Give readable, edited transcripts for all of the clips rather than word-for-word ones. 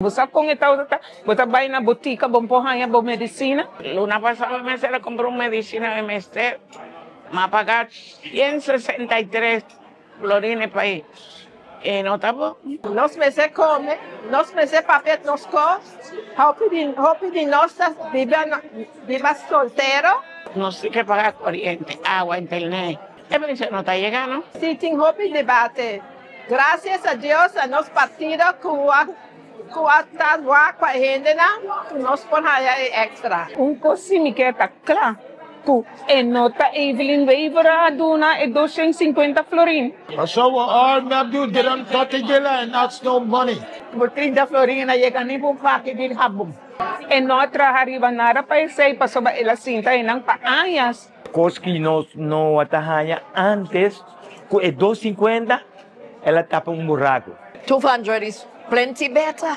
Você com esta outra, você vai na botica, bom porra, bom medicina. Una pasada me se le compró medicina de Mestre, me ha pagado 163 florines para ir. Y no está bom. Nós meses come, nós meses papel nos costos, roupa de nossas viva solteiro. No sé qué pagar corriente, agua, internet. El precio no está llegando. Se tem roupa de debate, graças a Deus, a nosso partido com a tábua, com a renda, nós podemos extra. Coisa que está claro. E nota Evelyn Weaver a duna e 250 florin. So all we have to do, get on 30 gila and that's no money. Por 30 florin na chega nem por paque de habum. E nota arriba nara pa isay pa soba ela cinta e nang paayas. Coisa que no atahaya antes, com 250, ela tapa buraco. 200 is plenty better.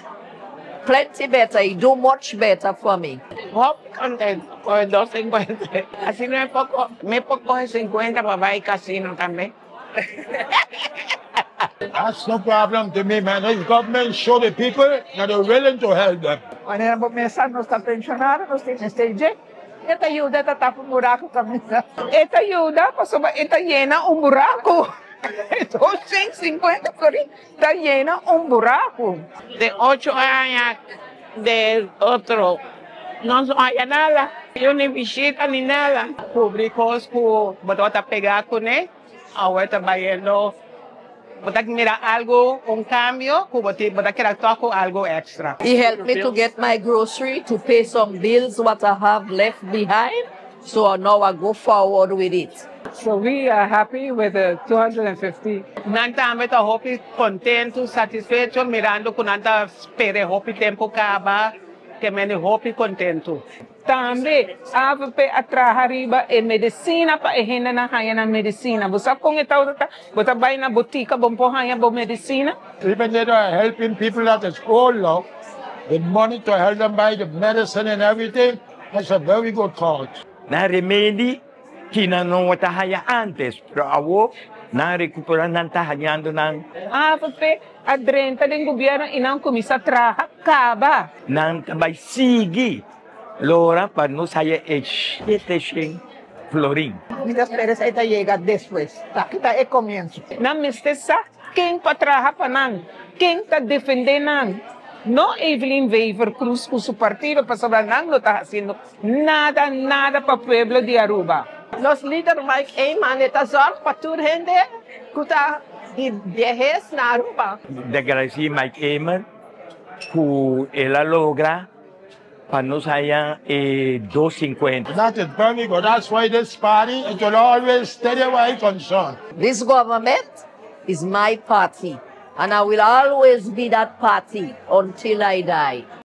Plenty better. You do much better for me. Hop contento con 250. Así no es poco, me puedo coger 50 para ir al casino también. That's no problem to me, man. The government show the people that they're willing to help them. Quando era começar, nós está pensionado, nós temos stage. Esta ajuda a tapar buraco também. Esta ajuda pa soba ita llena buraco. 250 florin, está llena buraco. De 8 años del otro, no hay nada. Yo ni visita ni nada. Públicos que botar pegar con él, ahora está viendo, botar mira algo, un cambio, que botar que toco algo extra. He helped me to get my grocery, to pay some bills what I have left behind. So now I go forward with it. So we are happy with the 250. Nanta me ta hopi contento, satisfecho, mirando con nanta spere hopi tempo acaba, que me hopi contento. Também, AVP atrás arriba e medicina para a gente na raia na medicina. Você com esta outra, você vai na botica, bom porra, bom medicina. Even they are helping people at the school now, with money to help them buy the medicine and everything. That's a very good cause. Na remédio que não atahaya antes, pero awo na recuperar nan tahayando ng AVP adrenta din gobyerno inang kumisa traha kaba. nan tabay sige. Lora para no saya florin. Muitas vezes esta chega depois. Aqui está o começo. Na mistesa, quem patraha panang, quem tá defendendo. No Evelyn Weaver Cruz com seu partido para sobranang não está fazendo nada para o pueblo de Aruba. Nos líderes Mike Eyman está só para toda gente que está de viajes na Aruba. Desgracia Mike Eyman, que ela logra para no saya 250. That is very good. That's why this party, it will always stay where it's concerned. This government is my party. And I will always be that party until I die.